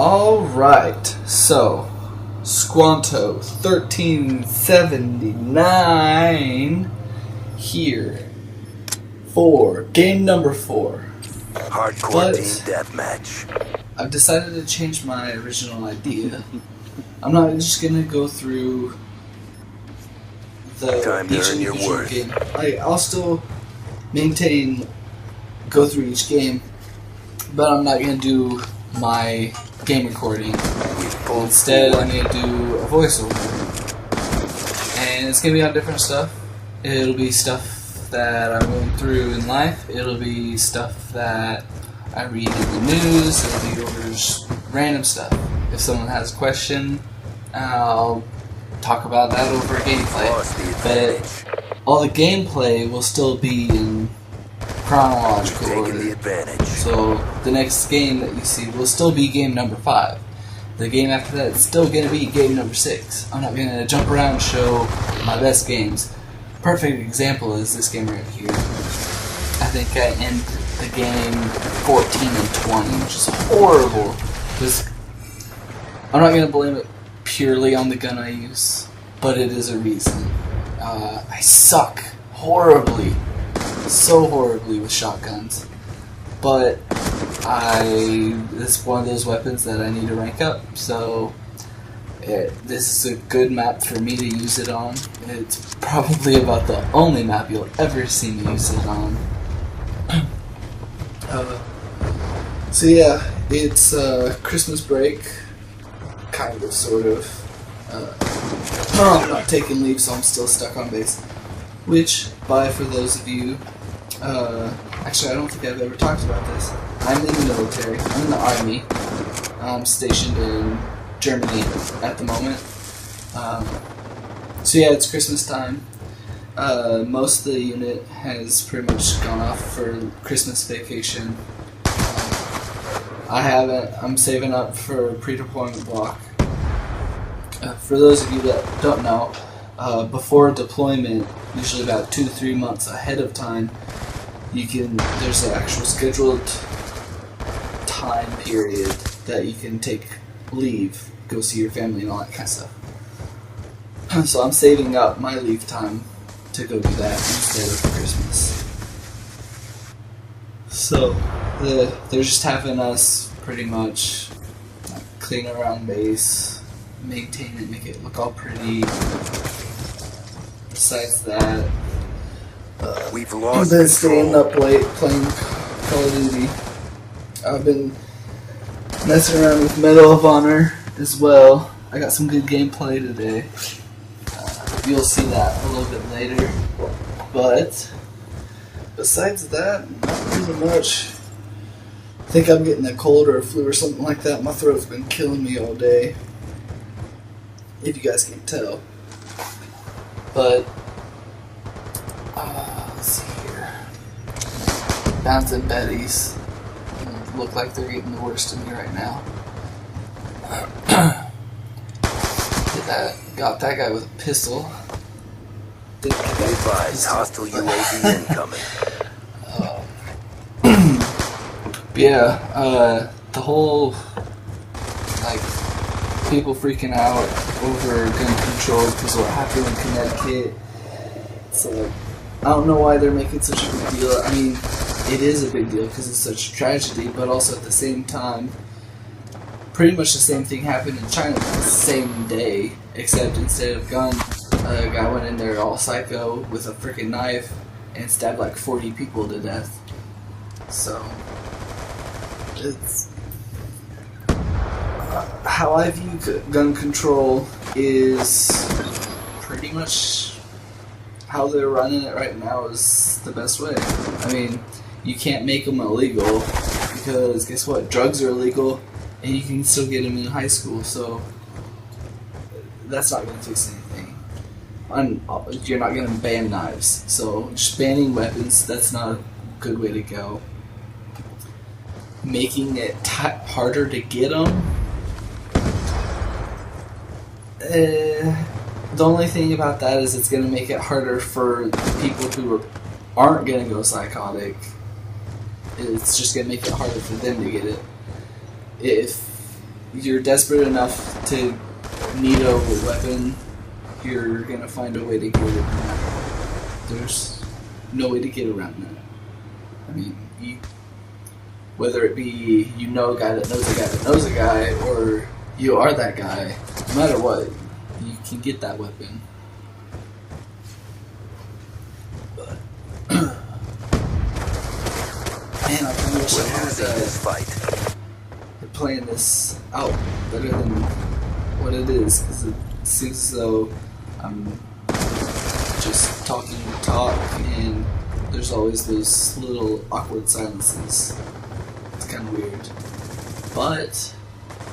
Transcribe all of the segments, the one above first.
Alright, so Squanto 1379 here for game number 4. Hardcore team deathmatch. I've decided to change my original idea. I'm not just gonna go through each individual game. I'll still go through each game, but I'm not gonna do my game recording. Instead, I'm going to do a voiceover. And it's going to be on different stuff. It'll be stuff that I'm going through in life. It'll be stuff that I read in the news. It'll be over just random stuff. If someone has a question, I'll talk about that over gameplay. But all the gameplay will still be in chronological order. So the next game that you see will still be game number 5. The game after that is still going to be game number 6. I'm not going to jump around and show my best games. Perfect example is this game right here. I think I end the game 14-20, which is horrible. I'm not going to blame it purely on the gun I use, but it is a reason. I suck horribly. So horribly with shotguns, but it's one of those weapons that I need to rank up, so this is a good map for me to use it on. It's probably about the only map you'll ever see me use it on. So yeah, it's Christmas break, kind of, sort of. I'm not taking leave, so I'm still stuck on base. Which, for those of you, actually I don't think I've ever talked about this. I'm in the military, I'm in the army. I'm stationed in Germany at the moment. So yeah, it's Christmas time. Most of the unit has pretty much gone off for Christmas vacation. I haven't. I'm saving up for a pre-deployment block. For those of you that don't know, before deployment, usually about 2 to 3 months ahead of time, there's an actual scheduled time period that you can take leave, go see your family and all that kind of stuff. So I'm saving up my leave time to go do that instead of Christmas. So they're just having us pretty much clean around base, maintain it, make it look all pretty. Besides that, I've been staying up late playing Call of Duty. I've been messing around with Medal of Honor as well. I got some good gameplay today. You'll see that a little bit later. But besides that, not really much. I think I'm getting a cold or a flu or something like that. My throat's been killing me all day, if you guys can't tell. But let's see here. Bouncing Betties look like they're getting the worst of me right now. Got that guy with a pistol. Hostile UAV incoming. Yeah, the whole people freaking out over gun control because of what happened in Connecticut. So I don't know why they're making such a big deal. I mean, it is a big deal because it's such a tragedy, but also at the same time, pretty much the same thing happened in China the same day, except instead of gun, a guy went in there all psycho with a freaking knife and stabbed like 40 people to death. So it's how I view gun control is pretty much how they're running it right now is the best way. I mean, you can't make them illegal because guess what? Drugs are illegal and you can still get them in high school, so that's not going to fix anything. You're not going to ban knives, so just banning weapons, that's not a good way to go. Making it harder to get them, the only thing about that is it's going to make it harder for the people who aren't going to go psychotic. It's just going to make it harder for them to get it. If you're desperate enough to need a weapon, you're gonna find a way to get it. There's no way to get around that. I mean, whether it be you know a guy that knows a guy that knows a guy, or you are that guy, no matter what, you can get that weapon. But man, I kind of wish I had this fight. playing this out better than what it is, because it seems as though I'm just talking to talk, and there's always those little awkward silences. It's kind of weird. But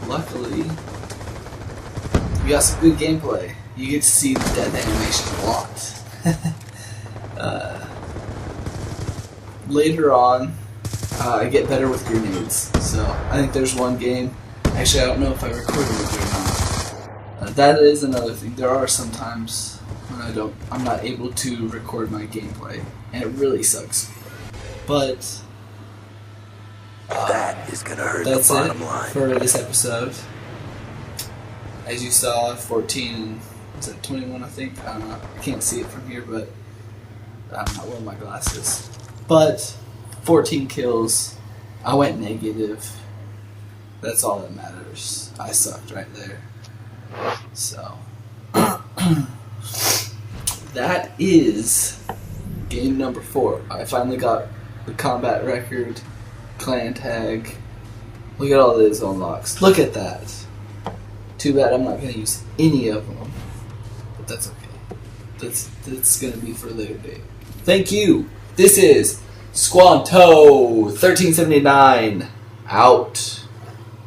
luckily, we got some good gameplay. You get to see the death animation a lot. Later on, I get better with grenades. So I think there's one game. Actually, I don't know if I recorded it or not. That is another thing. There are some times when I'm not able to record my gameplay, and it really sucks. But that is gonna hurt the that's bottom it line. for this episode. As you saw, 14, was that 21? I think. I don't know. I can't see it from here, but I'm not wearing my glasses. But 14 kills. I went negative. That's all that matters. I sucked right there. So that is game number 4. I finally got the combat record, clan tag. Look at all those unlocks. Look at that. Too bad I'm not going to use any of them, but that's okay. That's going to be for a later date. Thank you. This is Squanto 1379 out.